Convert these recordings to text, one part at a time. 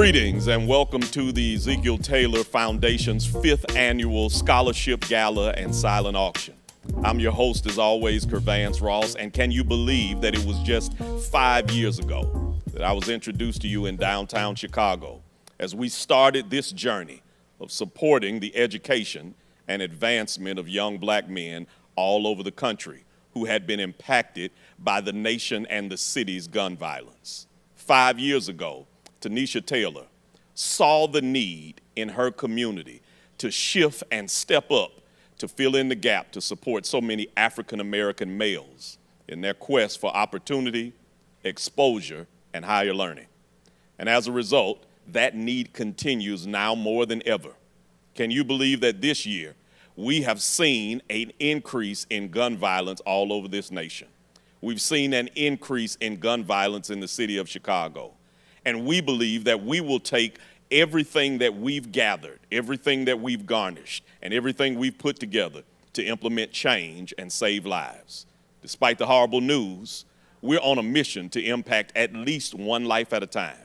Greetings and welcome to the Ezekiel Taylor Foundation's 5th annual Scholarship Gala and Silent Auction. I'm your host, as always, Kervance Ross, and can you believe that it was just 5 years ago that I was introduced to you in downtown Chicago as we started this journey of supporting the education and advancement of young black men all over the country who had been impacted by the nation and the city's gun violence. 5 years ago, Tanisha Taylor saw the need in her community to shift and step up to fill in the gap to support so many African-American males in their quest for opportunity, exposure, and higher learning. And as a result, that need continues now more than ever. Can you believe that this year we have seen an increase in gun violence all over this nation? We've seen an increase in gun violence in the city of Chicago. And we believe that we will take everything that we've gathered, everything that we've garnished, and everything we've put together to implement change and save lives. Despite the horrible news, we're on a mission to impact at least one life at a time.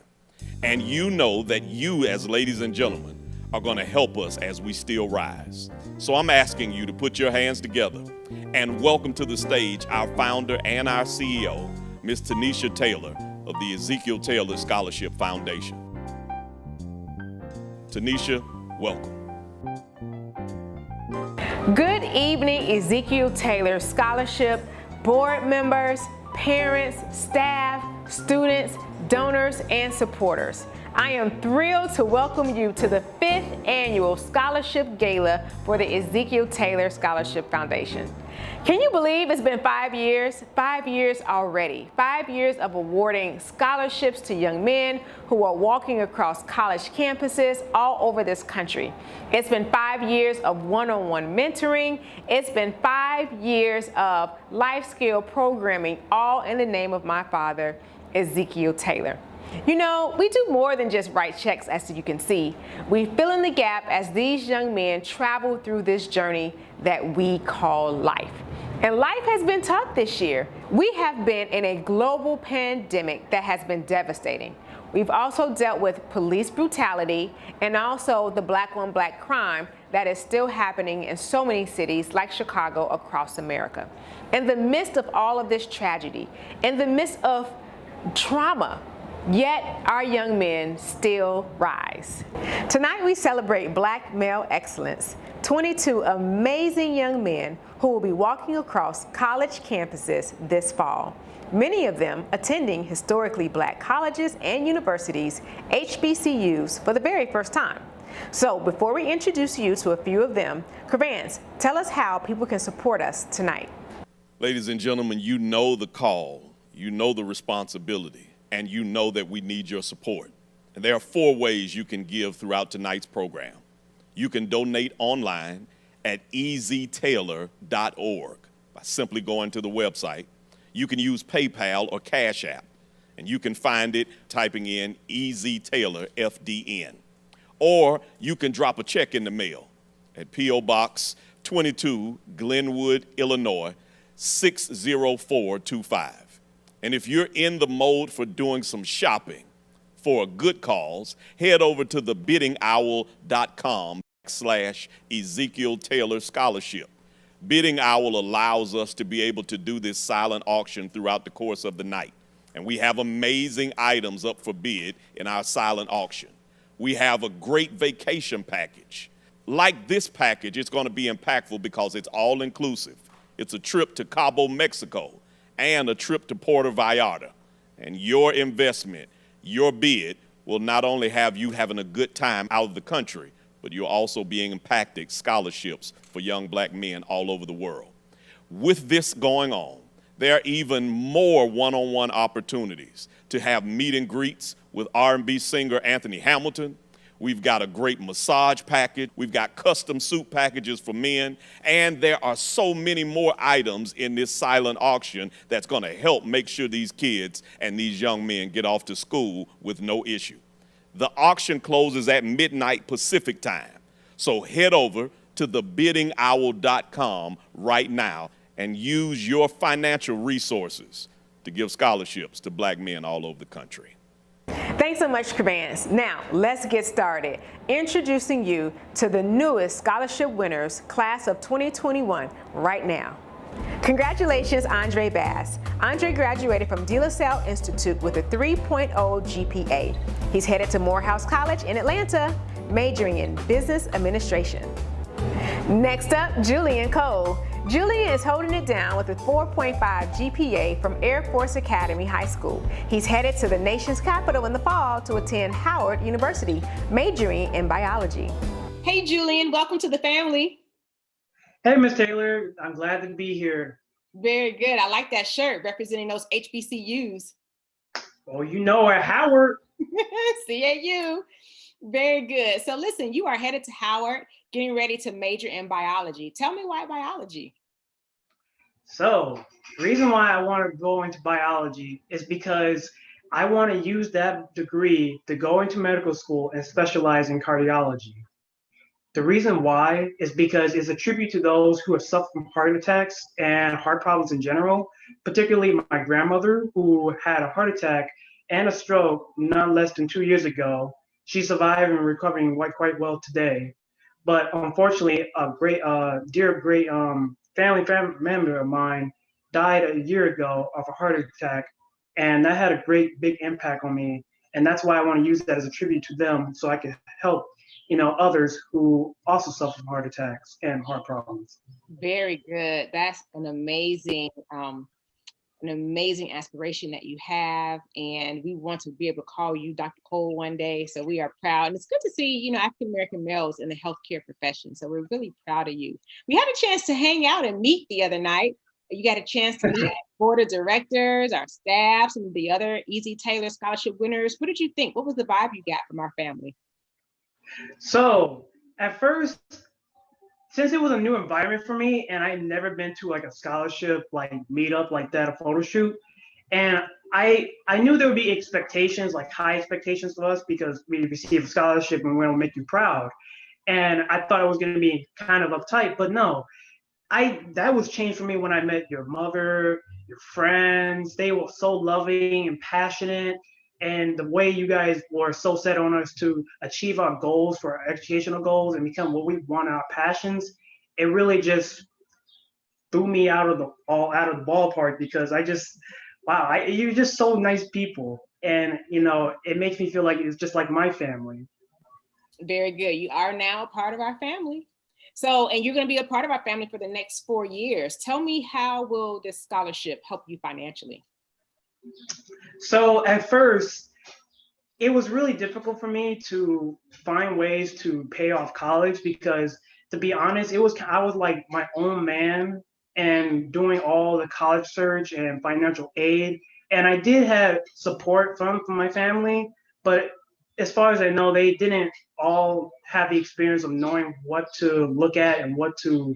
And you know that you, as ladies and gentlemen, are going to help us as we still rise. So I'm asking you to put your hands together and welcome to the stage our founder and our CEO, Ms. Tanisha Taylor, of the Ezekiel Taylor Scholarship Foundation. Tanisha, welcome. Good evening, Ezekiel Taylor Scholarship board members, parents, staff, students, donors, and supporters. I am thrilled to welcome you to the 5th annual Scholarship Gala for the Ezekiel Taylor Scholarship Foundation. Can you believe it's been 5 years? 5 years already. 5 years of awarding scholarships to young men who are walking across college campuses all over this country. It's been 5 years of one-on-one mentoring. It's been 5 years of life skill programming, all in the name of my father, Ezekiel Taylor. You know, we do more than just write checks, as you can see. We fill in the gap as these young men travel through this journey that we call life. And life has been tough this year. We have been in a global pandemic that has been devastating. We've also dealt with police brutality and also the black on black crime that is still happening in so many cities like Chicago across America. In the midst of all of this tragedy, in the midst of trauma, yet our young men still rise. Tonight we celebrate Black male excellence, 22 amazing young men who will be walking across college campuses this fall. Many of them attending historically black colleges and universities, HBCUs, for the very first time. So before we introduce you to a few of them, Kervance, tell us how people can support us tonight. Ladies and gentlemen, you know the call, you know the responsibility, and you know that we need your support. And there are 4 ways you can give throughout tonight's program. You can donate online at eztaylor.org by simply going to the website. You can use PayPal or Cash App, and you can find it typing in EZTaylor FDN. Or you can drop a check in the mail at P.O. Box 22, Glenwood, Illinois, 60425. And if you're in the mode for doing some shopping for a good cause, head over to thebiddingowl.com/Ezekiel Taylor Scholarship. Bidding Owl allows us to be able to do this silent auction throughout the course of the night. And we have amazing items up for bid in our silent auction. We have a great vacation package. Like this package, it's going to be impactful because it's all inclusive. It's a trip to Cabo, Mexico, and a trip to Puerto Vallarta. And your investment, your bid, will not only have you having a good time out of the country, but you're also being impacted scholarships for young black men all over the world. With this going on, there are even more one-on-one opportunities to have meet and greets with R&B singer Anthony Hamilton. We've got a great massage package. We've got custom suit packages for men. And there are so many more items in this silent auction that's going to help make sure these kids and these young men get off to school with no issue. The auction closes at midnight Pacific time. So head over to thebiddingowl.com right now and use your financial resources to give scholarships to black men all over the country. Thanks so much, Vance. Now, let's get started. Introducing you to the newest scholarship winners, class of 2021, right now. Congratulations, Andre Bass. Andre graduated from De La Salle Institute with a 3.0 GPA. He's headed to Morehouse College in Atlanta, majoring in business administration. Next up, Julian Cole. Julian is holding it down with a 4.5 GPA from Air Force Academy High School. He's headed to the nation's capital in the fall to attend Howard University, majoring in biology. Hey, Julian, welcome to the family. Hey, Ms. Taylor, I'm glad to be here. Very good. I like that shirt representing those HBCUs. Oh, you know, at Howard. CAU. Very good. So listen, you are headed to Howard, getting ready to major in biology. Tell me why biology? So, the reason why I want to go into biology is because I want to use that degree to go into medical school and specialize in cardiology. The reason why is because it's a tribute to those who have suffered from heart attacks and heart problems in general, particularly my grandmother, who had a heart attack and a stroke not less than 2 years ago. She's surviving and recovering quite well today. But unfortunately, a dear family member of mine died a year ago of a heart attack, and that had a great big impact on me. And that's why I want to use that as a tribute to them, so I can help, others who also suffer from heart attacks and heart problems. Very good. That's an amazing aspiration that you have, and we want to be able to call you Dr. Cole one day. So we are proud, and it's good to see, African American males in the healthcare profession. So we're really proud of you. We had a chance to hang out and meet the other night. You got a chance to meet board of directors, our staff, some of the other Ezekiel Taylor scholarship winners. What did you think? What was the vibe you got from our family? So at first, since it was a new environment for me and I'd never been to like a scholarship meetup like that, a photo shoot, and I knew there would be expectations, like high expectations of us, because we receive a scholarship and we want to make you proud. And I thought it was going to be kind of uptight, but no, that was changed for me when I met your mother, your friends. They were so loving and passionate. And the way you guys were so set on us to achieve our goals, for our educational goals, and become what we want, our passions, it really just threw me out of the ballpark, because you're just so nice people, and it makes me feel like it's just like my family. Very good. You are now a part of our family. So, and you're going to be a part of our family for the next 4 years. Tell me, how will this scholarship help you financially? So at first, it was really difficult for me to find ways to pay off college, because, to be honest, I was like my own man and doing all the college search and financial aid. And I did have support from my family, but as far as I know, they didn't all have the experience of knowing what to look at and what to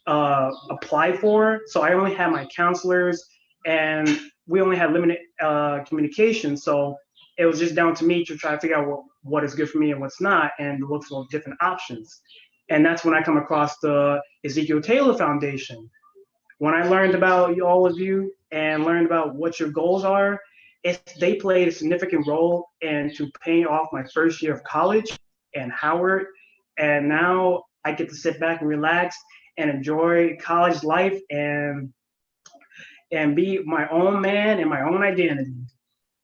apply for. So I only had my counselors, and we only had limited communication. So it was just down to me to try to figure out what is good for me and what's not, and look for different options. And that's when I come across the Ezekiel Taylor Foundation. When I learned about all of you and learned about what your goals are, they played a significant role into paying off my first year of college and Howard. And now I get to sit back and relax and enjoy college life and be my own man and my own identity.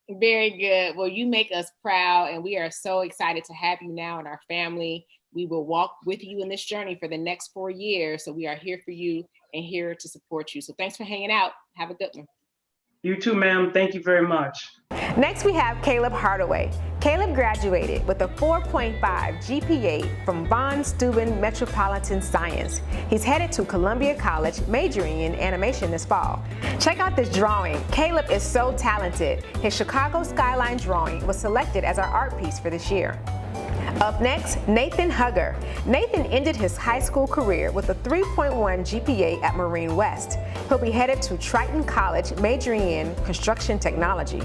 Very good. Well, you make us proud, and we are so excited to have you now in our family. We will walk with you in this journey for the next 4 years. So we are here for you and here to support you. So thanks for hanging out. Have a good one. You too, ma'am. Thank you very much. Next, we have Caleb Hardaway. Caleb graduated with a 4.5 GPA from Von Steuben Metropolitan Science. He's headed to Columbia College, majoring in animation this fall. Check out this drawing. Caleb is so talented. His Chicago skyline drawing was selected as our art piece for this year. Up next, Nathan Hugger. Nathan ended his high school career with a 3.1 GPA at Marine West. He'll be headed to Triton College, majoring in construction technology.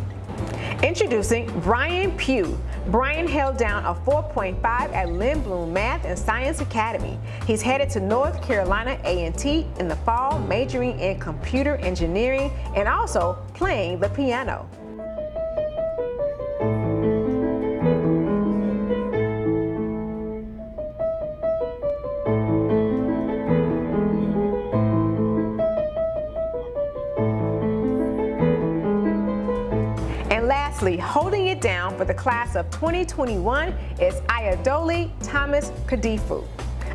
Introducing Brian Pugh. Brian held down a 4.5 at Lindblom Math and Science Academy. He's headed to North Carolina A&T in the fall, majoring in computer engineering and also playing the piano. lastly, holding it down for the class of 2021 is Ayodele Thomas Kadifu.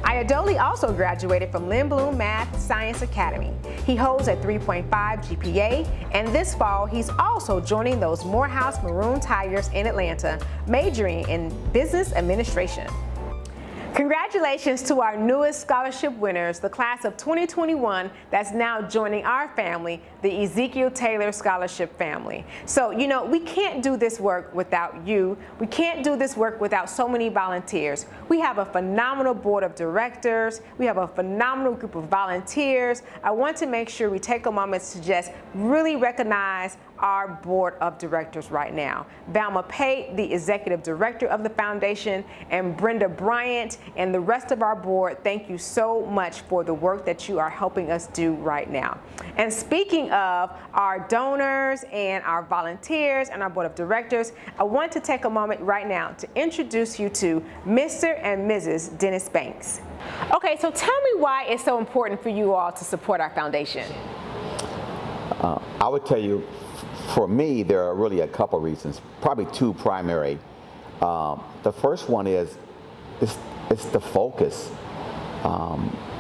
Ayodele also graduated from Lindblom Math Science Academy. He holds a 3.5 GPA, and this fall he's also joining those Morehouse Maroon Tigers in Atlanta, majoring in business administration. Congratulations to our newest scholarship winners, the class of 2021 that's now joining our family, the Ezekiel Taylor Scholarship family. So, you know, we can't do this work without you. We can't do this work without so many volunteers. We have a phenomenal board of directors. We have a phenomenal group of volunteers. I want to make sure we take a moment to just really recognize our board of directors right now. Valma Pate, the executive director of the foundation, and Brenda Bryant and the rest of our board, thank you so much for the work that you are helping us do right now. And speaking of our donors and our volunteers and our board of directors, I want to take a moment right now to introduce you to Mr. and Mrs. Dennis Banks. Okay, so tell me why it's so important for you all to support our foundation. I would tell you, for me, there are really a couple reasons, probably two primary. The first one is it's the focus.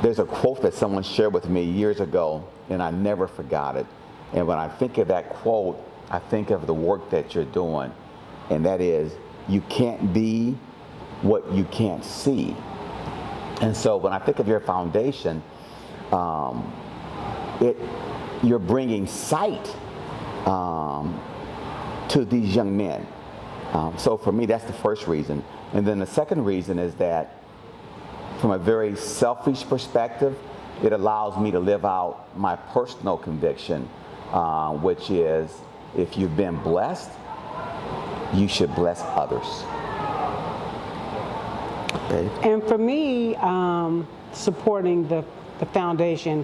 There's a quote that someone shared with me years ago, and I never forgot it. And when I think of that quote, I think of the work that you're doing, and that is, you can't be what you can't see. And so when I think of your foundation, you're bringing sight to these young men. So for me, that's the first reason. And then the second reason is that from a very selfish perspective, it allows me to live out my personal conviction, which is, if you've been blessed, you should bless others. Okay. And for me, supporting the foundation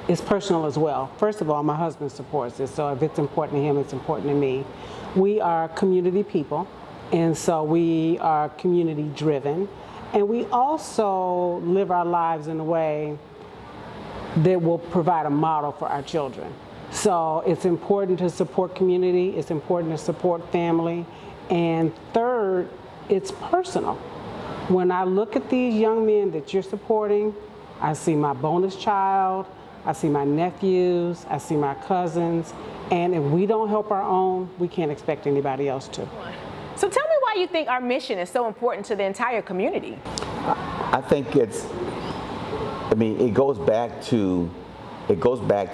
is personal as well. First of all, my husband supports it, so if it's important to him, it's important to me. We are community people, and so we are community driven, and we also live our lives in a way that will provide a model for our children. So it's important to support community, it's important to support family, and third, it's personal. When I look at these young men that you're supporting, I see my bonus child, I see my nephews, I see my cousins, and if we don't help our own, we can't expect anybody else to. So tell me why you think our mission is so important to the entire community. I think it goes back to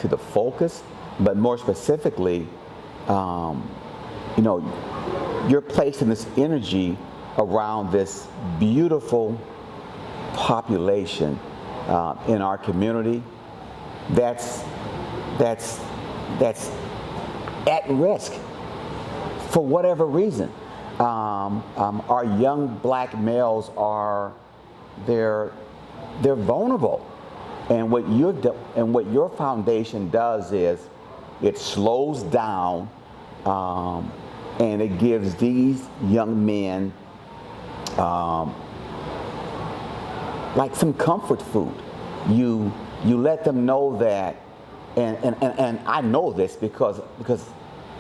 the focus, but more specifically, you're placing this energy around this beautiful population in our community that's at risk for whatever reason. Our young black males they're vulnerable, and what your foundation does is it slows down, and it gives these young men like some comfort food. You let them know that, and I know this because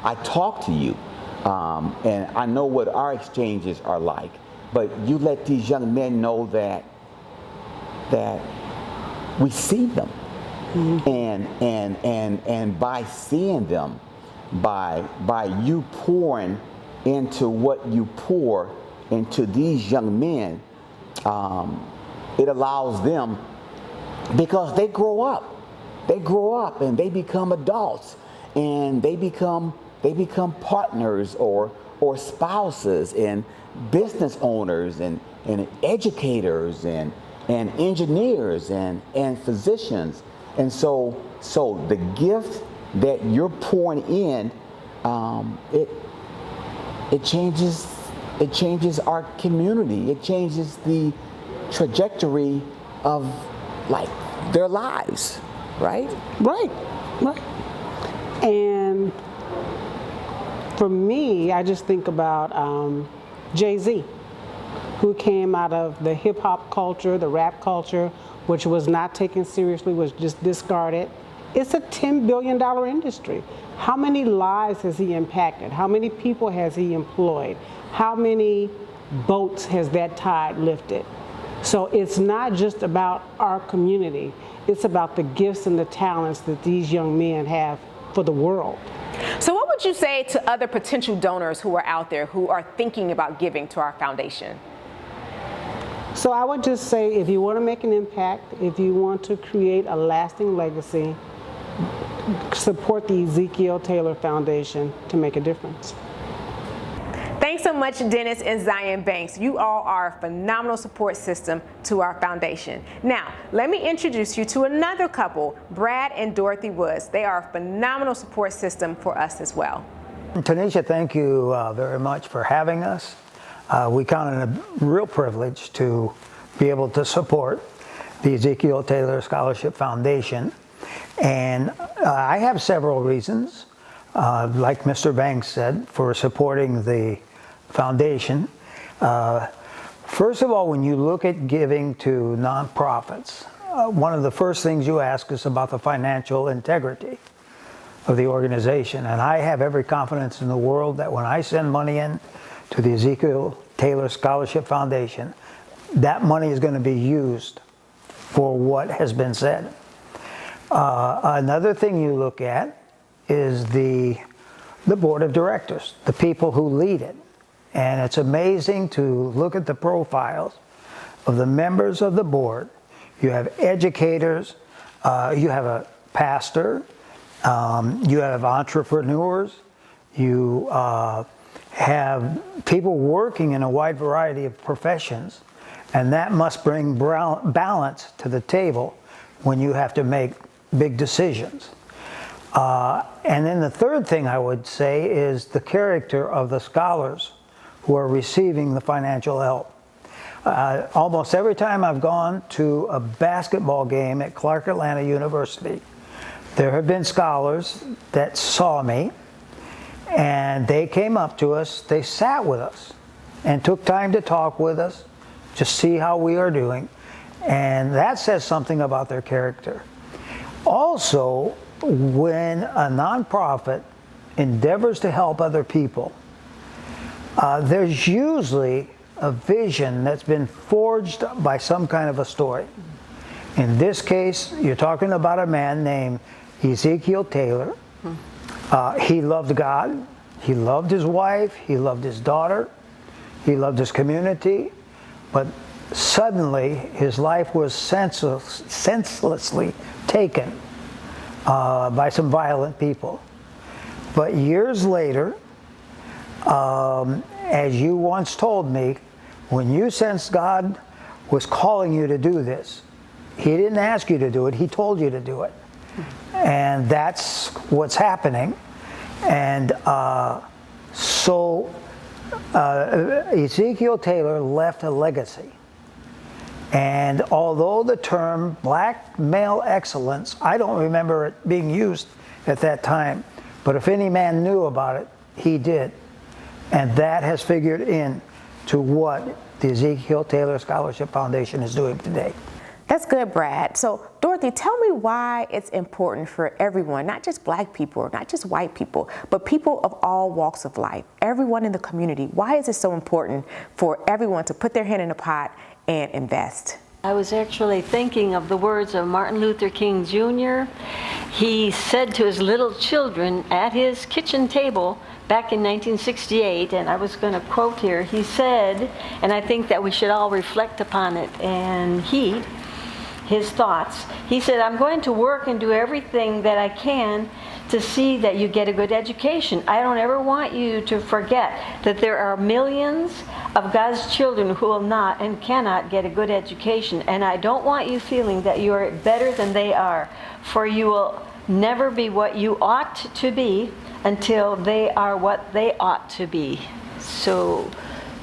I talk to you, and I know what our exchanges are like. But you let these young men know that we see them, and by seeing them, by you pouring into what you pour into these young men, it allows them, because they grow up and they become adults, and they become partners or spouses and business owners and educators and engineers and physicians. And so the gift that you're pouring in, it changes our community. It changes the trajectory of their lives, right? Right. And for me, I just think about Jay-Z, who came out of the hip hop culture, the rap culture, which was not taken seriously, was just discarded. It's a $10 billion industry. How many lives has he impacted? How many people has he employed? How many boats has that tide lifted? So it's not just about our community. It's about the gifts and the talents that these young men have for the world. So what would you say to other potential donors who are out there who are thinking about giving to our foundation? So I would just say, if you want to make an impact, if you want to create a lasting legacy, support the Ezekiel Taylor Foundation to make a difference. Thanks so much, Dennis and Zion Banks. You all are a phenomenal support system to our foundation. Now, let me introduce you to another couple, Brad and Dorothy Woods. They are a phenomenal support system for us as well. Tanisha, thank you very much for having us. We count it a real privilege to be able to support the Ezekiel Taylor Scholarship Foundation. And I have several reasons, like Mr. Banks said, for supporting the foundation. First of all, when you look at giving to nonprofits, one of the first things you ask is about the financial integrity of the organization. And I have every confidence in the world that when I send money in to the Ezekiel Taylor Scholarship Foundation, that money is going to be used for what has been said. Another thing you look at is the board of directors, the people who lead it. And it's amazing to look at the profiles of the members of the board. You have educators, you have a pastor, you have entrepreneurs, you have people working in a wide variety of professions, and that must bring balance to the table when you have to make big decisions. And then the third thing I would say is the character of the scholars who are receiving the financial help. Almost every time I've gone to a basketball game at Clark Atlanta University, there have been scholars that saw me, and they came up to us, they sat with us, and took time to talk with us, to see how we are doing, and that says something about their character. Also, when a nonprofit endeavors to help other people, there's usually a vision that's been forged by some kind of a story. In this case, you're talking about a man named Ezekiel Taylor. He loved God, he loved his wife, he loved his daughter, he loved his community, but suddenly his life was senselessly taken by some violent people. But years later, as you once told me, when you sensed God was calling you to do this, He didn't ask you to do it, He told you to do it. And that's what's happening. And so Ezekiel Taylor left a legacy. And although the term black male excellence, I don't remember it being used at that time, but if any man knew about it, he did. And that has figured in to what the Ezekiel Taylor Scholarship Foundation is doing today. That's good, Brad. So, Dorothy, tell me why it's important for everyone, not just black people, not just white people, but people of all walks of life, everyone in the community. Why is it so important for everyone to put their hand in the pot and invest? I was actually thinking of the words of Martin Luther King Jr. He said to his little children at his kitchen table back in 1968, and I was going to quote here, he said, and I think that we should all reflect upon it, and his thoughts, he said, I'm going to work and do everything that I can to see that you get a good education. I don't ever want you to forget that there are millions of God's children who will not and cannot get a good education. And I don't want you feeling that you are better than they are, for you will never be what you ought to be until they are what they ought to be. So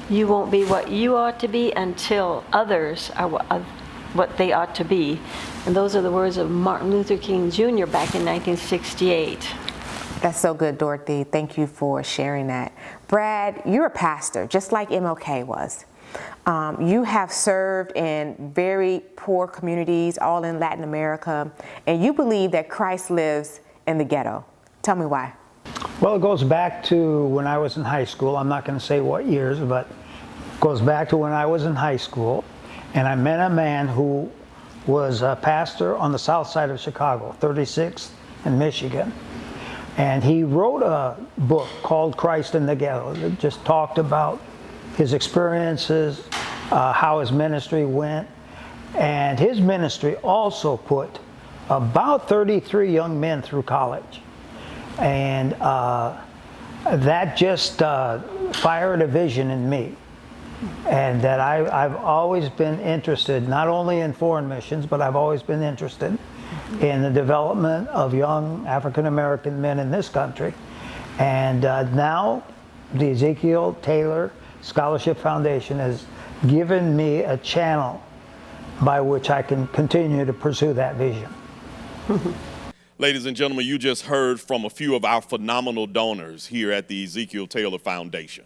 you won't be what you ought to be until others are what they ought to be. And those are the words of Martin Luther King Jr. back in 1968. That's so good, Dorothy. Thank you for sharing that. Brad, you're a pastor, just like MLK was. You have served in very poor communities, all in Latin America, and you believe that Christ lives in the ghetto. Tell me why. Well, it goes back to when I was in high school. I'm not going to say what years, but it goes back to when I was in high school, and I met a man who was a pastor on the south side of Chicago, 36th in Michigan. And he wrote a book called Christ in the Ghetto. It just talked about his experiences, how his ministry went. And his ministry also put about 33 young men through college. And that just fired a vision in me. And that I've always been interested, not only in foreign missions, but I've always been interested in the development of young African American men in this country. And now the Ezekiel Taylor Scholarship Foundation has given me a channel by which I can continue to pursue that vision. Ladies and gentlemen, you just heard from a few of our phenomenal donors here at the Ezekiel Taylor Foundation.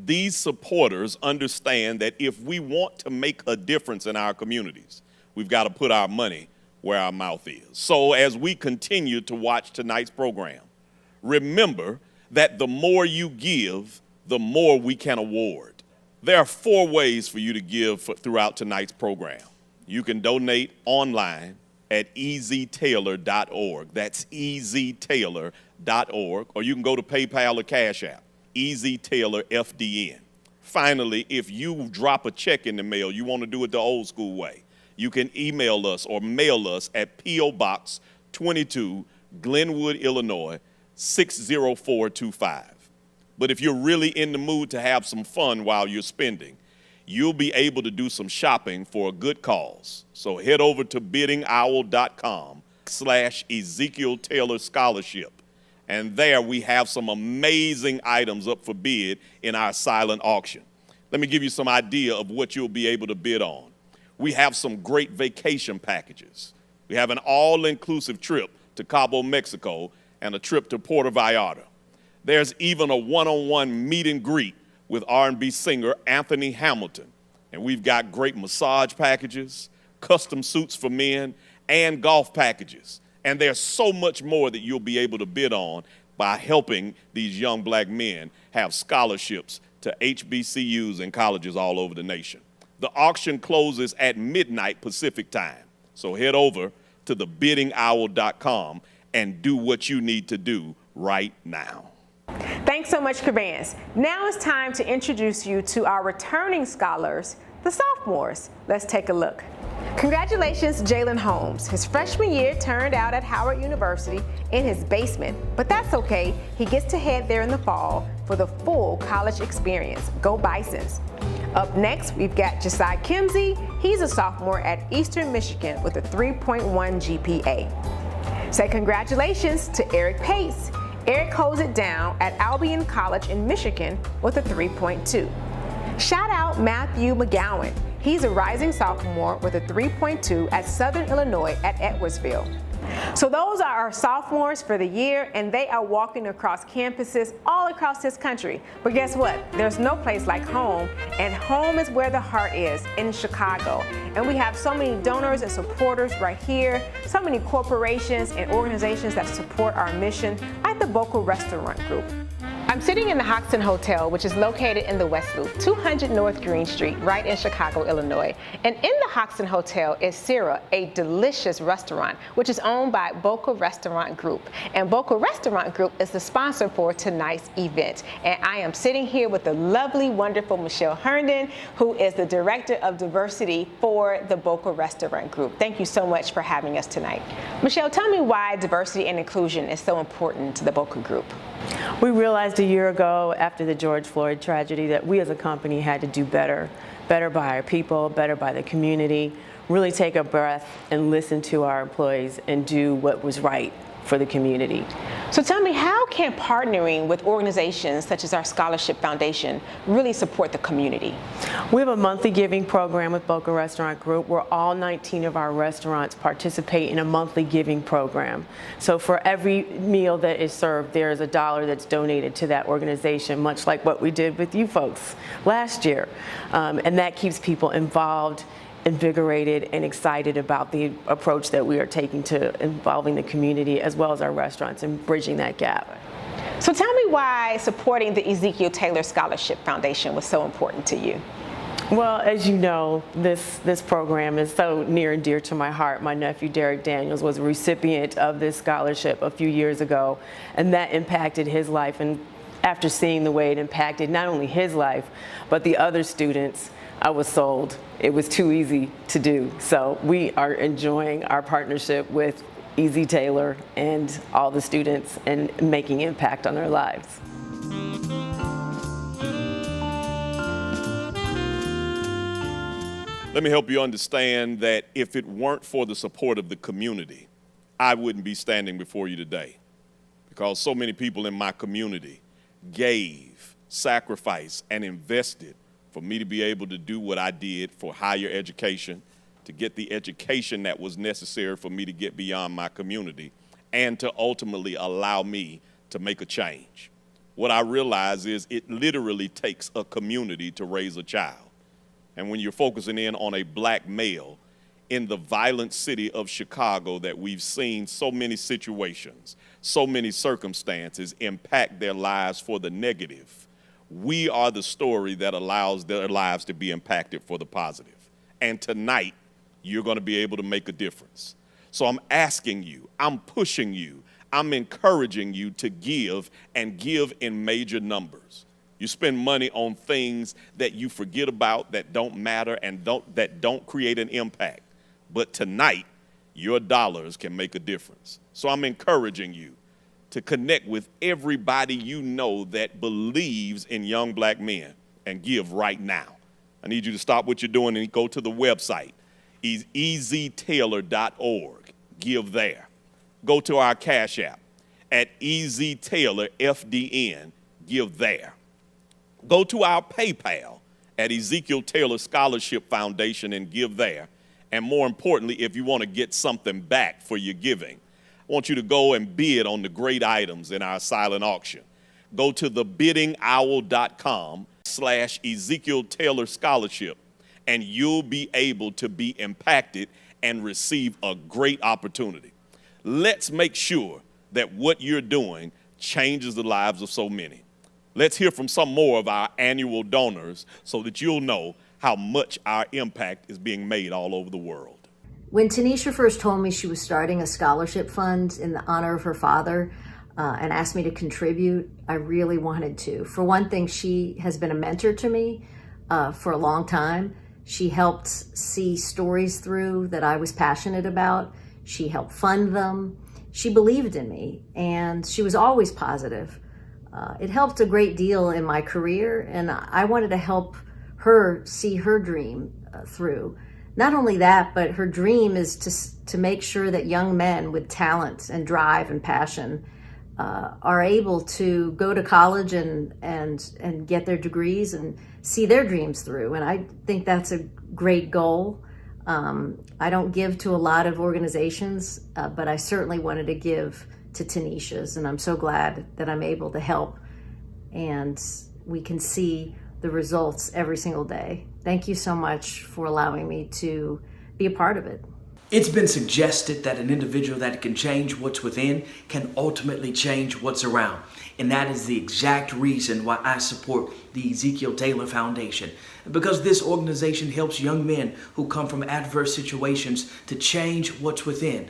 These supporters understand that if we want to make a difference in our communities, we've got to put our money where our mouth is. So as we continue to watch tonight's program, remember that the more you give, the more we can award. There are 4 ways for you to give throughout tonight's program. You can donate online at eztaylor.org. That's eztaylor.org. Or you can go to PayPal or Cash App. Easy Taylor FDN. Finally, if you drop a check in the mail, you want to do it the old school way, you can email us or mail us at P.O. Box 22, Glenwood, Illinois, 60425. But if you're really in the mood to have some fun while you're spending, you'll be able to do some shopping for a good cause. So head over to biddingowl.com/Ezekiel Taylor Scholarship. And there we have some amazing items up for bid in our silent auction. Let me give you some idea of what you'll be able to bid on. We have some great vacation packages. We have an all-inclusive trip to Cabo, Mexico, and a trip to Puerto Vallarta. There's even a one-on-one meet and greet with R&B singer Anthony Hamilton. And we've got great massage packages, custom suits for men, and golf packages. And there's so much more that you'll be able to bid on by helping these young black men have scholarships to HBCUs and colleges all over the nation. The auction closes at midnight Pacific time. So head over to thebiddingowl.com and do what you need to do right now. Thanks so much, Cavans. Now it's time to introduce you to our returning scholars, the sophomores. Let's take a look. Congratulations, Jalen Holmes. His freshman year turned out at Howard University in his basement, but that's okay. He gets to head there in the fall for the full college experience. Go Bisons. Up next, we've got Josiah Kimsey. He's a sophomore at Eastern Michigan with a 3.1 GPA. Say congratulations to Eric Pace. Eric holds it down at Albion College in Michigan with a 3.2. Shout out Matthew McGowan. He's a rising sophomore with a 3.2 at Southern Illinois at Edwardsville. So those are our sophomores for the year, and they are walking across campuses all across this country. But guess what? There's no place like home, and home is where the heart is, in Chicago. And we have so many donors and supporters right here, so many corporations and organizations that support our mission, like the Boca Restaurant Group. I'm sitting in the Hoxton Hotel, which is located in the West Loop, 200 North Green Street, right in Chicago, Illinois. And in the Hoxton Hotel is Sierra, a delicious restaurant, which is owned by Boca Restaurant Group. And Boca Restaurant Group is the sponsor for tonight's event. And I am sitting here with the lovely, wonderful Michelle Herndon, who is the Director of Diversity for the Boca Restaurant Group. Thank you so much for having us tonight. Michelle, tell me why diversity and inclusion is so important to the Boca Group. We realized a year ago after the George Floyd tragedy that we as a company had to do better by our people, better by the community, really take a breath and listen to our employees and do what was right for the community. So tell me, how can partnering with organizations such as our Scholarship Foundation really support the community? We have a monthly giving program with Boca Restaurant Group where all 19 of our restaurants participate in a monthly giving program. So for every meal that is served, there is $1 that's donated to that organization, much like what we did with you folks last year. And that keeps people involved, invigorated, and excited about the approach that we are taking to involving the community as well as our restaurants and bridging that gap. So tell me why supporting the Ezekiel Taylor Scholarship Foundation was so important to you. Well, as you know, this program is so near and dear to my heart. My nephew Derek Daniels was a recipient of this scholarship a few years ago, and that impacted his life. And after seeing the way it impacted not only his life, but the other students, I was sold. It was too easy to do. So we are enjoying our partnership with EZ Taylor and all the students and making impact on their lives. Let me help you understand that if it weren't for the support of the community, I wouldn't be standing before you today, because so many people in my community gave, sacrificed, and invested for me to be able to do what I did for higher education, to get the education that was necessary for me to get beyond my community, and to ultimately allow me to make a change. What I realize is it literally takes a community to raise a child. And when you're focusing in on a black male in the violent city of Chicago that we've seen so many situations, so many circumstances impact their lives for the negative, we are the story that allows their lives to be impacted for the positive. And tonight, you're going to be able to make a difference. So I'm asking you, I'm pushing you, I'm encouraging you to give, and give in major numbers. You spend money on things that you forget about, that don't matter, and that don't create an impact. But tonight, your dollars can make a difference. So I'm encouraging you to connect with everybody you know that believes in young black men and give right now. I need you to stop what you're doing and go to the website, eztaylor.org. Give there. Go to our Cash App at EZTaylorFDN. Give there. Go to our PayPal at Ezekiel Taylor Scholarship Foundation and give there. And more importantly, if you want to get something back for your giving, I want you to go and bid on the great items in our silent auction. Go to thebiddingowl.com/Ezekiel Taylor Scholarship, and you'll be able to be impacted and receive a great opportunity. Let's make sure that what you're doing changes the lives of so many. Let's hear from some more of our annual donors so that you'll know how much our impact is being made all over the world. When Tanisha first told me she was starting a scholarship fund in the honor of her father and asked me to contribute, I really wanted to. For one thing, she has been a mentor to me for a long time. She helped see stories through that I was passionate about. She helped fund them. She believed in me, and she was always positive. It helped a great deal in my career, and I wanted to help her see her dream through. Not only that, but her dream is to make sure that young men with talent and drive and passion are able to go to college and get their degrees and see their dreams through. And I think that's a great goal. I don't give to a lot of organizations, but I certainly wanted to give to Tanisha's, and I'm so glad that I'm able to help, and we can see the results every single day. Thank you so much for allowing me to be a part of it. It's been suggested that an individual that can change what's within can ultimately change what's around. And that is the exact reason why I support the Ezekiel Taylor Foundation. Because this organization helps young men who come from adverse situations to change what's within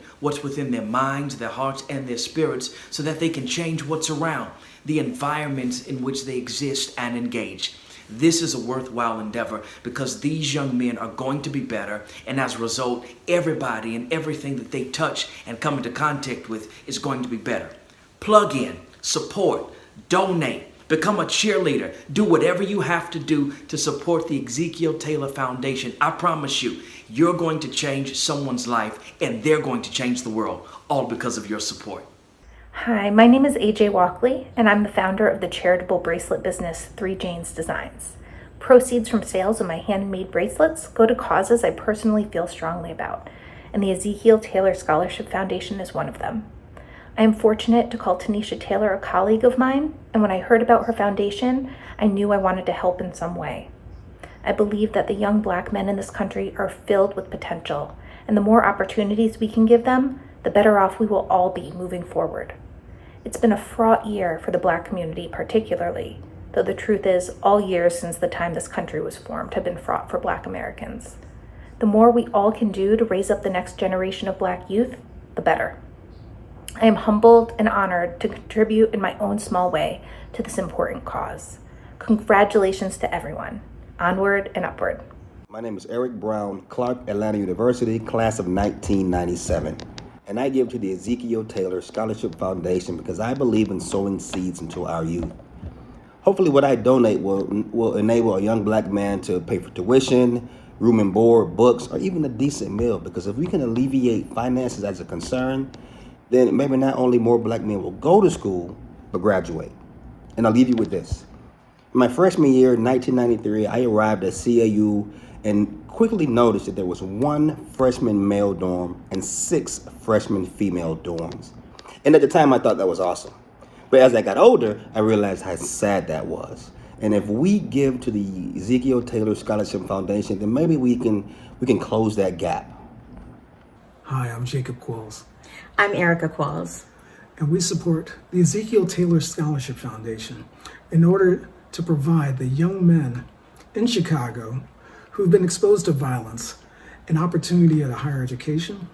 their minds, their hearts, and their spirits, so that they can change what's around, the environments in which they exist and engage. This is a worthwhile endeavor because these young men are going to be better, and as a result, everybody and everything that they touch and come into contact with is going to be better. Plug in, support, donate, become a cheerleader, do whatever you have to do to support the Ezekiel Taylor Foundation. I promise you, you're going to change someone's life, and they're going to change the world, all because of your support. Hi, my name is AJ Walkley, and I'm the founder of the charitable bracelet business 3 Janes Designs. Proceeds from sales of my handmade bracelets go to causes I personally feel strongly about, and the Ezekiel Taylor Scholarship Foundation is one of them. I am fortunate to call Tanisha Taylor a colleague of mine, and when I heard about her foundation, I knew I wanted to help in some way. I believe that the young Black men in this country are filled with potential, and the more opportunities we can give them, the better off we will all be moving forward. It's been a fraught year for the Black community particularly, though the truth is all years since the time this country was formed have been fraught for Black Americans. The more we all can do to raise up the next generation of Black youth, the better. I am humbled and honored to contribute in my own small way to this important cause. Congratulations to everyone. Onward and upward. My name is Eric Brown, Clark Atlanta University, class of 1997. And I give to the Ezekiel Taylor Scholarship Foundation because I believe in sowing seeds into our youth. Hopefully what I donate will enable a young Black man to pay for tuition, room and board, books, or even a decent meal. Because if we can alleviate finances as a concern, then maybe not only more Black men will go to school, but graduate. And I'll leave you with this. In my freshman year, 1993, I arrived at CAU and quickly noticed that there was 1 freshman male dorm and 6 freshman female dorms. And at the time, I thought that was awesome. But as I got older, I realized how sad that was. And if we give to the Ezekiel Taylor Scholarship Foundation, then maybe we can close that gap. Hi, I'm Jacob Qualls. I'm Erica Qualls. And we support the Ezekiel Taylor Scholarship Foundation in order to provide the young men in Chicago who've been exposed to violence an opportunity at a higher education,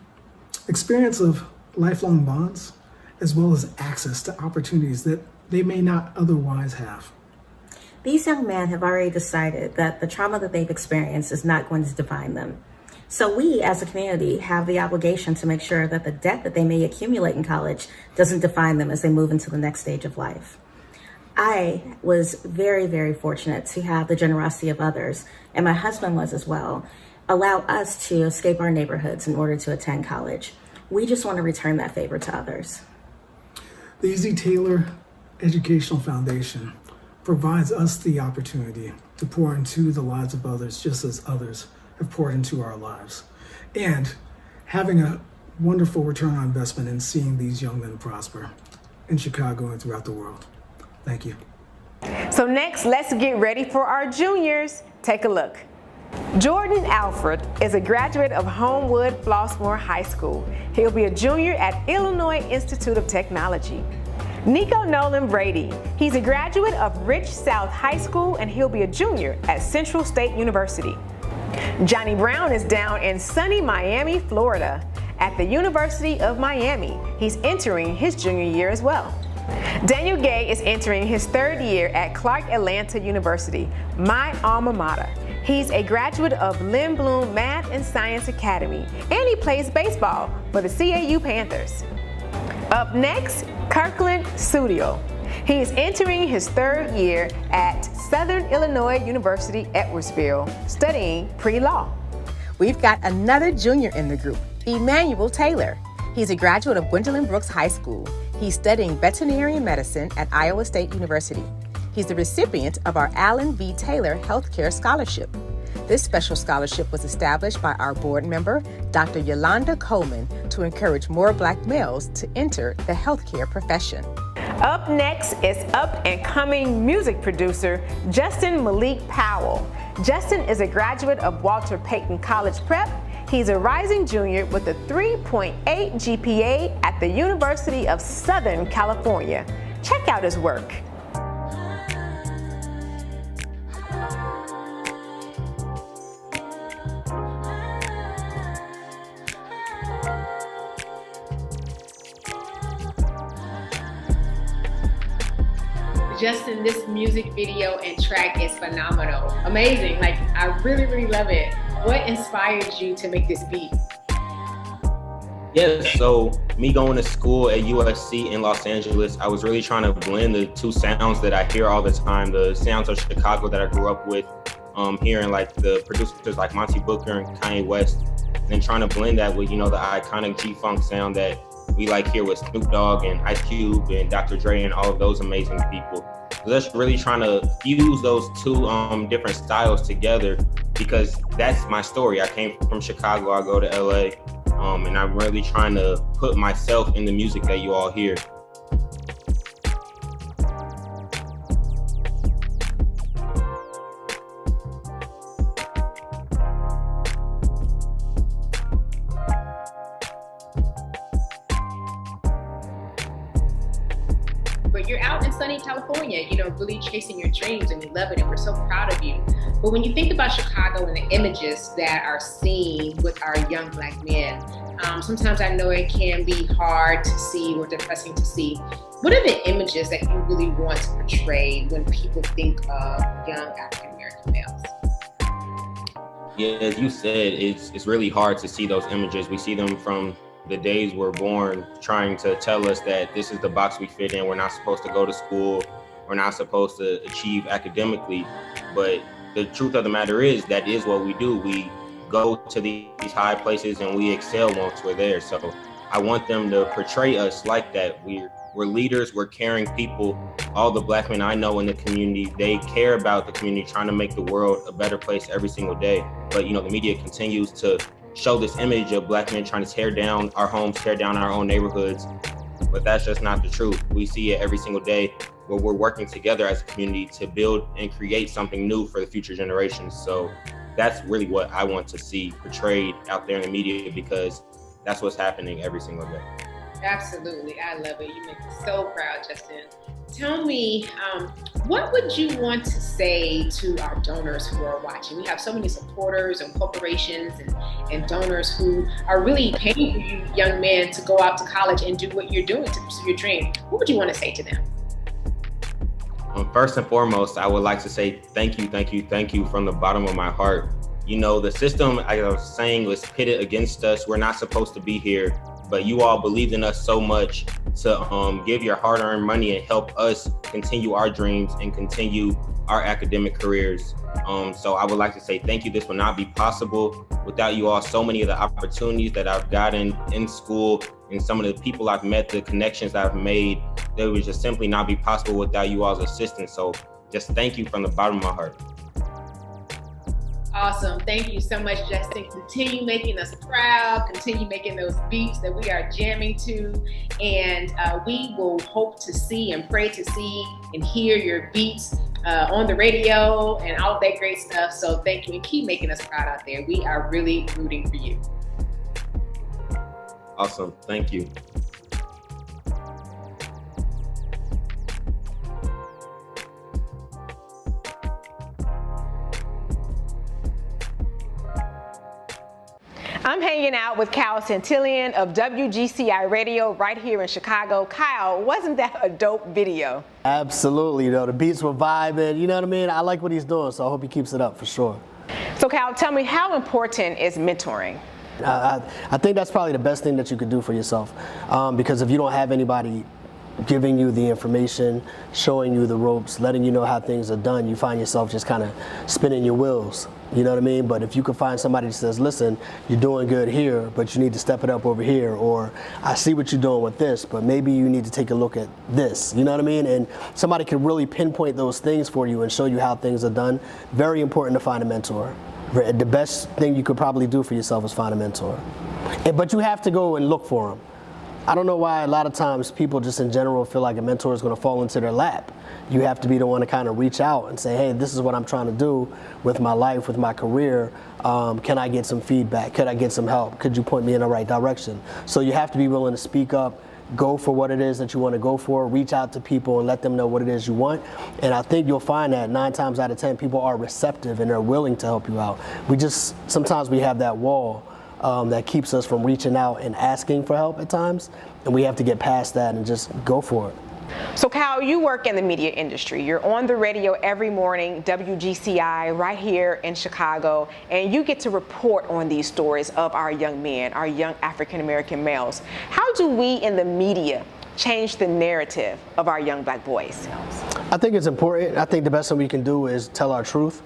experience of lifelong bonds, as well as access to opportunities that they may not otherwise have. These young men have already decided that the trauma that they've experienced is not going to define them. So we, as a community, have the obligation to make sure that the debt that they may accumulate in college doesn't define them as they move into the next stage of life. I was very, very fortunate to have the generosity of others, and my husband was as well, allow us to escape our neighborhoods in order to attend college. We just want to return that favor to others. The EZ Taylor Educational Foundation provides us the opportunity to pour into the lives of others just as others have poured into our lives. And having a wonderful return on investment in seeing these young men prosper in Chicago and throughout the world. Thank you. So next, let's get ready for our juniors. Take a look. Jordan Alfred is a graduate of Homewood Flossmoor High School. He'll be a junior at Illinois Institute of Technology. Nico Nolan Brady, he's a graduate of Rich South High School and he'll be a junior at Central State University. Johnny Brown is down in sunny Miami, Florida at the University of Miami. He's entering his junior year as well. Daniel Gay is entering his 3rd year at Clark Atlanta University, my alma mater. He's a graduate of Lynn Bloom Math and Science Academy, and he plays baseball for the CAU Panthers. Up next, Kirkland Studio. He is entering his 3rd year at Southern Illinois University, Edwardsville, studying pre-law. We've got another junior in the group, Emmanuel Taylor. He's a graduate of Gwendolyn Brooks High School. He's studying veterinary medicine at Iowa State University. He's the recipient of our Allen V. Taylor Healthcare Scholarship. This special scholarship was established by our board member, Dr. Yolanda Coleman, to encourage more Black males to enter the healthcare profession. Up next is up-and-coming music producer, Justin Malik Powell. Justin is a graduate of Walter Payton College Prep. He's a rising junior with a 3.8 GPA at the University of Southern California. Check out his work. Justin, this music video and track is phenomenal. Amazing. Like, I really, really love it. What inspired you to make this beat? Yes, so me going to school at USC in Los Angeles, I was really trying to blend the two sounds that I hear all the time, the sounds of Chicago that I grew up with, hearing like the producers like Monty Booker and Kanye West, and trying to blend that with, the iconic G-Funk sound that, we like here with Snoop Dogg and Ice Cube and Dr. Dre and all of those amazing people. So that's really trying to fuse those two different styles together, because that's my story. I came from Chicago, I go to LA, and I'm really trying to put myself in the music that you all hear. But you're out in sunny California, you know, really chasing your dreams, and we love it, and we're so proud of you. But when you think about Chicago and the images that are seen with our young Black men, sometimes I know it can be hard to see or depressing to see. What are the images that you really want to portray when people think of young African American males? Yeah, as you said, it's really hard to see those images. We see them from the days we're born, trying to tell us that this is the box we fit in. We're not supposed to go to school. We're not supposed to achieve academically. But the truth of the matter is that is what we do. We go to these high places and we excel once we're there. So I want them to portray us like that. We're leaders, we're caring people. All the Black men I know in the community, they care about the community, trying to make the world a better place every single day. But you know, the media continues to show this image of Black men trying to tear down our homes, tear down our own neighborhoods. But that's just not the truth. We see it every single day where we're working together as a community to build and create something new for the future generations. So that's really what I want to see portrayed out there in the media, because that's what's happening every single day. Absolutely, I love it. You make me so proud, Justin. Tell me, what would you want to say to our donors who are watching? We have so many supporters and corporations and donors who are really paying for you young men to go out to college and do what you're doing to pursue your dream. What would you want to say to them? First and foremost, I would like to say thank you from the bottom of my heart. You know, the system, I was saying, was pitted against us. We're not supposed to be here, but you all believed in us so much to give your hard-earned money and help us continue our dreams and continue our academic careers. So I would like to say thank you. This would not be possible without you all. So many of the opportunities that I've gotten in school and some of the people I've met, the connections I've made, they would just simply not be possible without you all's assistance. So just thank you from the bottom of my heart. Awesome. Thank you so much, Justin. Continue making us proud. Continue making those beats that we are jamming to. And we will hope to see and pray to see and hear your beats on the radio and all of that great stuff. So thank you, and keep making us proud out there. We are really rooting for you. Awesome. Thank you. I'm hanging out with Kyle Santillan of WGCI Radio right here in Chicago. Kyle, wasn't that a dope video? Absolutely, you know, the beats were vibing, you know what I mean? I like what he's doing, so I hope he keeps it up for sure. So Kyle, tell me, how important is mentoring? I think that's probably the best thing that you could do for yourself, because if you don't have anybody giving you the information, showing you the ropes, letting you know how things are done, you find yourself just kind of spinning your wheels. You know what I mean? But if you could find somebody that says, listen, you're doing good here, but you need to step it up over here, or I see what you're doing with this, but maybe you need to take a look at this, you know what I mean? And somebody can really pinpoint those things for you and show you how things are done. Very important to find a mentor. The best thing you could probably do for yourself is find a mentor. But you have to go and look for them. I don't know why a lot of times people just in general feel like a mentor is going to fall into their lap. You have to be the one to kind of reach out and say, hey, this is what I'm trying to do with my life, with my career. Can I get some feedback? Could I get some help? Could you point me in the right direction? So you have to be willing to speak up, go for what it is that you want to go for, reach out to people and let them know what it is you want. And I think you'll find that 9 times out of 10 people are receptive and they're willing to help you out. Sometimes we have that wall that keeps us from reaching out and asking for help at times, and we have to get past that and just go for it. So Kyle, you work in the media industry. You're on the radio every morning, WGCI, right here in Chicago, and you get to report on these stories of our young men, our young African American males. How do we in the media change the narrative of our young Black boys? I think it's important. I think the best thing we can do is tell our truth.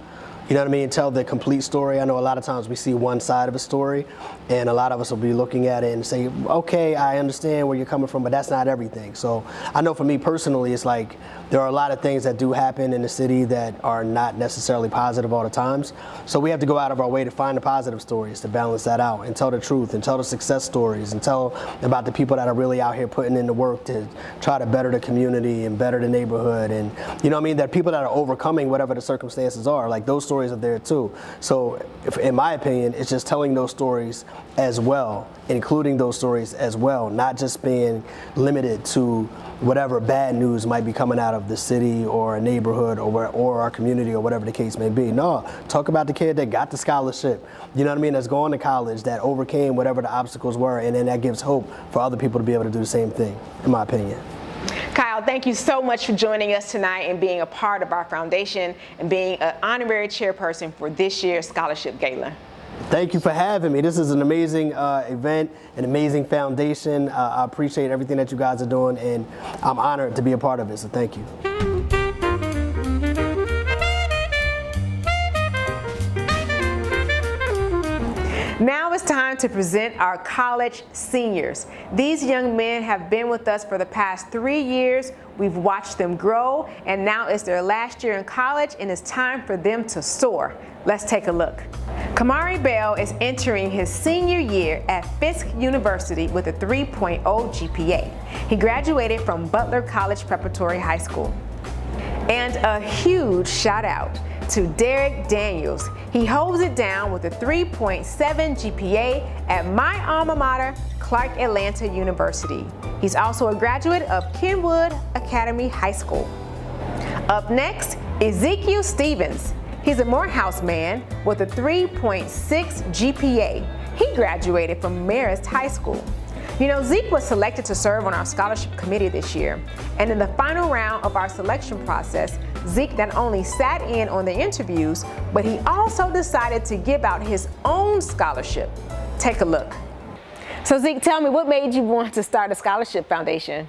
You know what I mean? Tell the complete story. I know a lot of times we see one side of a story, and a lot of us will be looking at it and say, okay, I understand where you're coming from, but that's not everything. So I know for me personally, it's like there are a lot of things that do happen in the city that are not necessarily positive all the times. So we have to go out of our way to find the positive stories to balance that out and tell the truth and tell the success stories and tell about the people that are really out here putting in the work to try to better the community and better the neighborhood. And you know what I mean? That people that are overcoming whatever the circumstances are, like those stories are there too. So in my opinion, it's just telling those stories as well, including those stories as well, not just being limited to whatever bad news might be coming out of the city or a neighborhood or our community or whatever the case may be. No, talk about the kid that got the scholarship, you know what I mean, that's going to college, that overcame whatever the obstacles were, and then that gives hope for other people to be able to do the same thing, in my opinion. Kyle, thank you so much for joining us tonight and being a part of our foundation and being an honorary chairperson for this year's Scholarship Gala. Thank you for having me. This is an amazing event, an amazing foundation. I appreciate everything that you guys are doing, and I'm honored to be a part of it, so thank you. Now it's time to present our college seniors. These young men have been with us for the past 3 years. We've watched them grow, and now it's their last year in college, and it's time for them to soar. Let's take a look. Kamari Bell is entering his senior year at Fisk University with a 3.0 GPA. He graduated from Butler College Preparatory High School. And a huge shout out to Derek Daniels. He holds it down with a 3.7 GPA at my alma mater, Clark Atlanta University. He's also a graduate of Kenwood Academy High School. Up next, Ezekiel Stevens. He's a Morehouse man with a 3.6 GPA. He graduated from Marist High School. You know, Zeke was selected to serve on our scholarship committee this year, and in the final round of our selection process, Zeke not only sat in on the interviews, but he also decided to give out his own scholarship. Take a look. So Zeke, tell me, what made you want to start a scholarship foundation?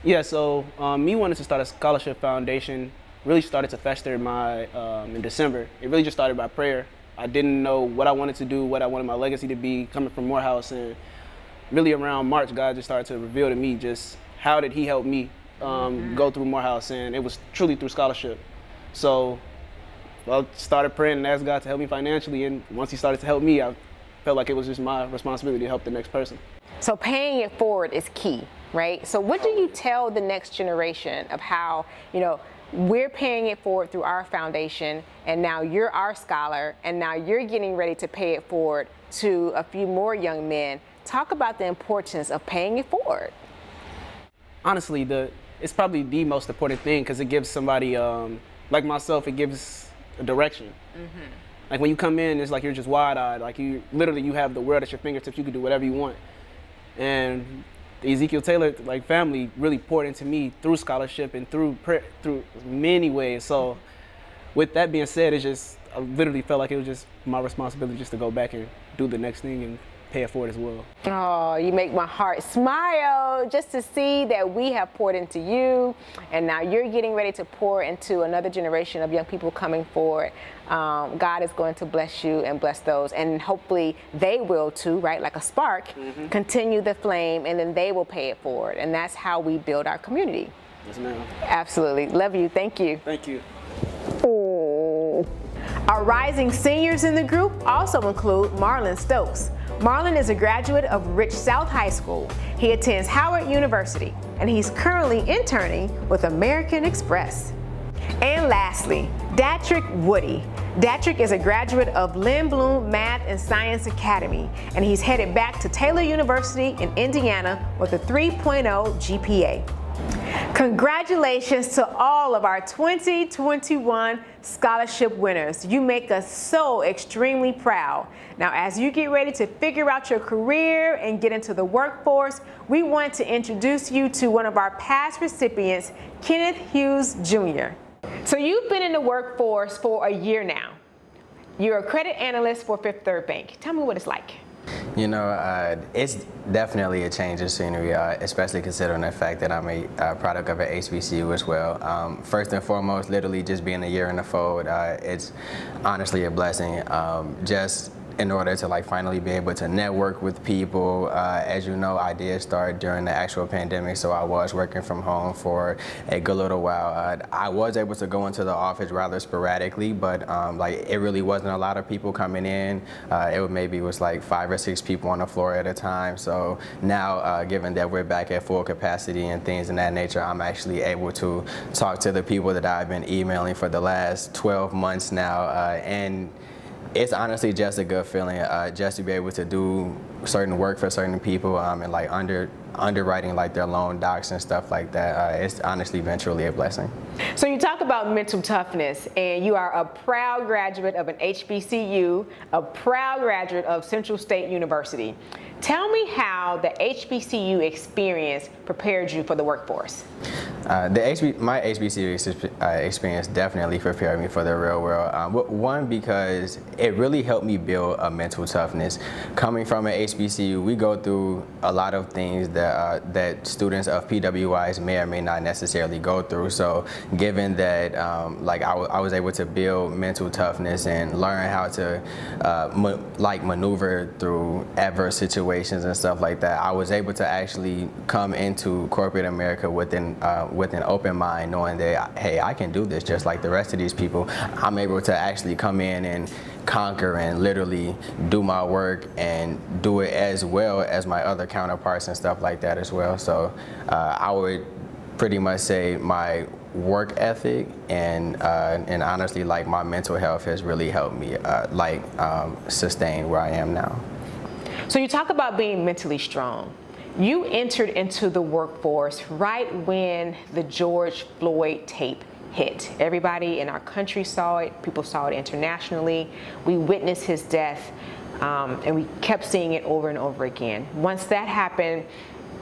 Yeah, so me wanting to start a scholarship foundation really started to fester in December. It really just started by prayer. I didn't know what I wanted to do, what I wanted my legacy to be coming from Morehouse, and really around March, God just started to reveal to me just how did he help me go through Morehouse, and it was truly through scholarship. So I started praying and asked God to help me financially, and once he started to help me, I felt like it was just my responsibility to help the next person. So paying it forward is key, right? So what do you tell the next generation of how, you know, we're paying it forward through our foundation, and now you're our scholar, and now you're getting ready to pay it forward to a few more young men. Talk about the importance of paying it forward. Honestly, it's probably the most important thing, because it gives somebody, like myself, it gives a direction. Like when you come in, it's like you're just wide-eyed. Like you have the world at your fingertips. You can do whatever you want. And the Ezekiel Taylor family really poured into me through scholarship and through many ways. So with that being said, I literally felt like it was just my responsibility just to go back and do the next thing and pay it forward as well. Oh, you make my heart smile just to see that we have poured into you, and now you're getting ready to pour into another generation of young people coming forward. God is going to bless you and bless those, and hopefully they will too, right? Like a spark, continue the flame, and then they will pay it forward, and that's how we build our community. Yes, ma'am. Absolutely. Love you. Thank you. Thank you. Oh. Our rising seniors in the group also include Marlon Stokes. Marlon is a graduate of Rich South High School. He attends Howard University, and he's currently interning with American Express. And lastly, Datrick Woody. Datrick is a graduate of Lynn Bloom Math and Science Academy, and he's headed back to Taylor University in Indiana with a 3.0 GPA. Congratulations to all of our 2021 scholarship winners. You make us so extremely proud. Now, as you get ready to figure out your career and get into the workforce, we want to introduce you to one of our past recipients, Kenneth Hughes Jr. So you've been in the workforce for a year now. You're a credit analyst for Fifth Third Bank. Tell me what it's like. You know, it's definitely a change of scenery, especially considering the fact that I'm a product of an HBCU as well. First and foremost, literally just being a year in the fold, it's honestly a blessing. Just in order to like finally be able to network with people. As you know, I did start during the actual pandemic, so I was working from home for a good little while. I was able to go into the office rather sporadically, but like it really wasn't a lot of people coming in. Maybe was like 5 or 6 people on the floor at a time. So now, given that we're back at full capacity and things in that nature, I'm actually able to talk to the people that I've been emailing for the last 12 months now, and it's honestly just a good feeling just to be able to do certain work for certain people and like underwriting like their loan docs and stuff like that. It's honestly been truly a blessing. So you talk about mental toughness, and you are a proud graduate of an HBCU, a proud graduate of Central State University. Tell me how the HBCU experience prepared you for the workforce. My HBCU experience definitely prepared me for the real world. One, because it really helped me build a mental toughness. Coming from an HBCU, we go through a lot of things that students of PWIs may or may not necessarily go through. So given that like I was able to build mental toughness and learn how to maneuver through adverse situations and stuff like that, I was able to actually come into corporate America with an open mind, knowing that, hey, I can do this just like the rest of these people. I'm able to actually come in and conquer and literally do my work and do it as well as my other counterparts and stuff like that as well. So I would pretty much say my work ethic and honestly like my mental health has really helped me sustain where I am now. So you talk about being mentally strong. You entered into the workforce right when the George Floyd tape hit. Everybody in our country saw it. People saw it internationally. We witnessed his death, and we kept seeing it over and over again. Once that happened,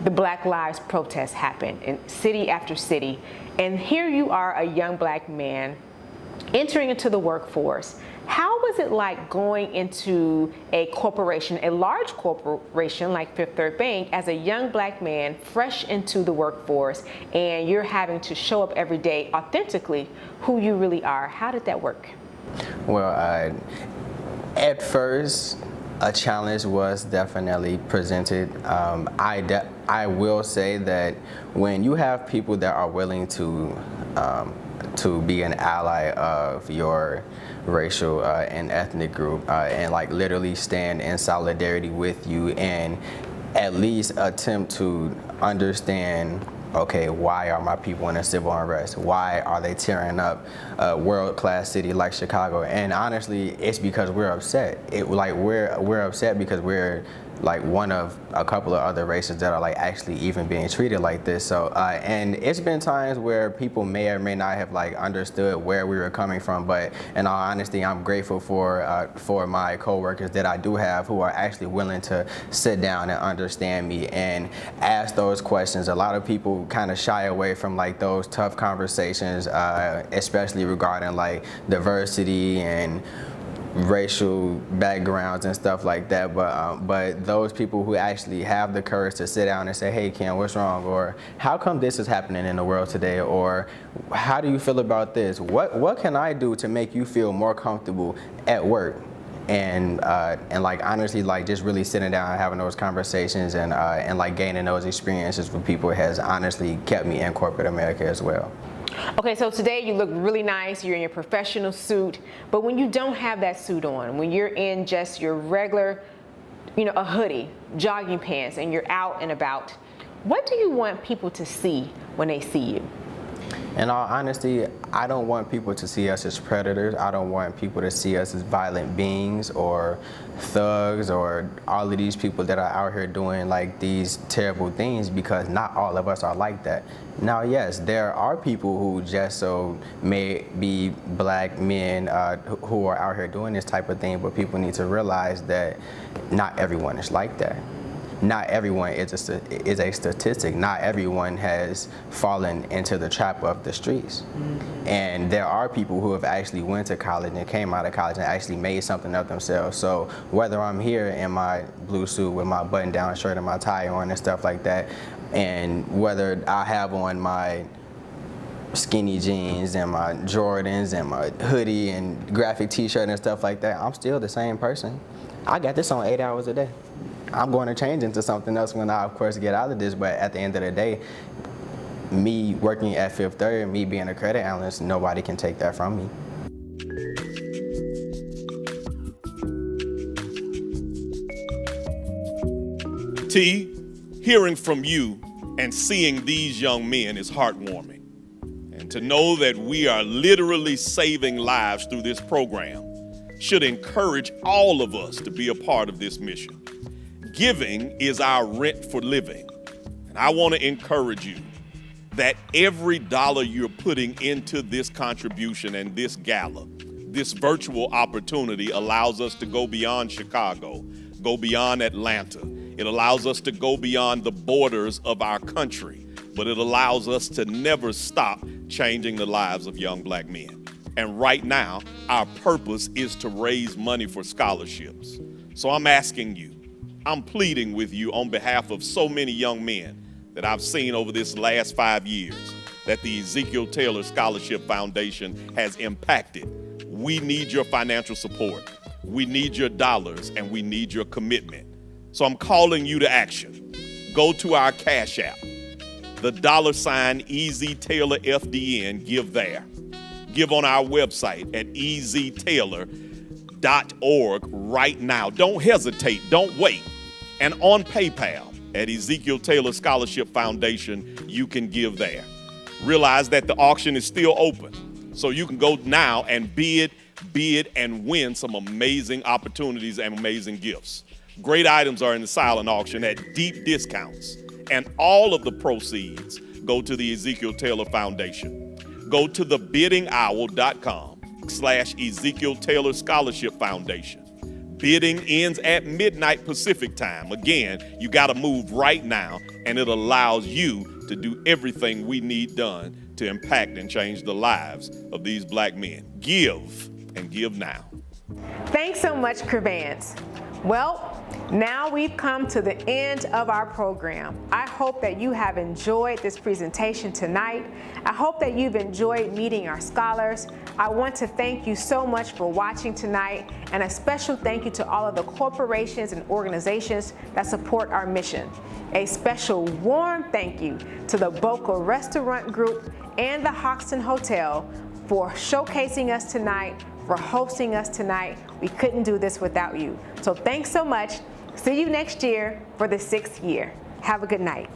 the Black Lives protests happened in city after city. And here you are, a young black man entering into the workforce. How was it like going into a corporation, a large corporation like Fifth Third Bank, as a young black man fresh into the workforce, and you're having to show up every day authentically who you really are? How did that work? Well, at first, a challenge was definitely presented. I will say that when you have people that are willing to be an ally of your racial and ethnic group and like literally stand in solidarity with you and at least attempt to understand, okay, why are my people in a civil unrest? Why are they tearing up a world-class city like Chicago? And honestly, it's because we're upset. We're upset because we're like one of a couple of other races that are like actually even being treated like this. So and it's been times where people may or may not have like understood where we were coming from, but in all honesty, I'm grateful for my coworkers that I do have who are actually willing to sit down and understand me and ask those questions. A lot of people kind of shy away from like those tough conversations, especially regarding like diversity and racial backgrounds and stuff like that, but those people who actually have the courage to sit down and say, hey Ken, what's wrong, or how come this is happening in the world today, or how do you feel about this, what can I do to make you feel more comfortable at work? And like honestly, like just really sitting down and having those conversations and like gaining those experiences with people has honestly kept me in corporate America as well. Okay, so today you look really nice, you're in your professional suit, but when you don't have that suit on, when you're in just your regular, a hoodie, jogging pants, and you're out and about, what do you want people to see when they see you? In all honesty, I don't want people to see us as predators. I don't want people to see us as violent beings or thugs or all of these people that are out here doing like these terrible things, because not all of us are like that. Now, yes, there are people who just so may be black men who are out here doing this type of thing, but people need to realize that not everyone is like that. not everyone is a statistic. Not everyone has fallen into the trap of the streets. And there are people who have actually went to college and came out of college and actually made something of themselves. So whether I'm here in my blue suit with my button-down shirt and my tie on and stuff like that, and whether I have on my skinny jeans and my Jordans and my hoodie and graphic t-shirt and stuff like that, I'm still the same person. I got this on 8 hours a day. I'm going to change into something else when I, of course, get out of this, but at the end of the day, me working at Fifth Third, me being a credit analyst, nobody can take that from me. T, hearing from you and seeing these young men is heartwarming. And to know that we are literally saving lives through this program should encourage all of us to be a part of this mission. Giving is our rent for living. And I want to encourage you that every dollar you're putting into this contribution and this gala, this virtual opportunity allows us to go beyond Chicago, go beyond Atlanta. It allows us to go beyond the borders of our country, but it allows us to never stop changing the lives of young black men. And right now, our purpose is to raise money for scholarships. So I'm asking you, I'm pleading with you on behalf of so many young men that I've seen over this last 5 years that the Ezekiel Taylor Scholarship Foundation has impacted. We need your financial support. We need your dollars and we need your commitment. So I'm calling you to action. Go to our Cash App, the $ EZ Taylor FDN, give there. Give on our website at eztaylor.org right now. Don't hesitate, don't wait. And on PayPal at Ezekiel Taylor Scholarship Foundation, you can give there. Realize that the auction is still open, so you can go now and bid, and win some amazing opportunities and amazing gifts. Great items are in the silent auction at deep discounts, and all of the proceeds go to the Ezekiel Taylor Foundation. Go to thebiddingowl.com/Ezekiel Taylor Scholarship Foundation. Bidding ends at midnight Pacific time. Again, you got to move right now, and it allows you to do everything we need done to impact and change the lives of these black men. Give, and give now. Thanks so much, Crevance. Well, now we've come to the end of our program. I hope that you have enjoyed this presentation tonight. I hope that you've enjoyed meeting our scholars. I want to thank you so much for watching tonight, and a special thank you to all of the corporations and organizations that support our mission. A special warm thank you to the Boca Restaurant Group and the Hoxton Hotel for showcasing us tonight, for hosting us tonight. We couldn't do this without you. So thanks so much. See you next year for the 6th year. Have a good night.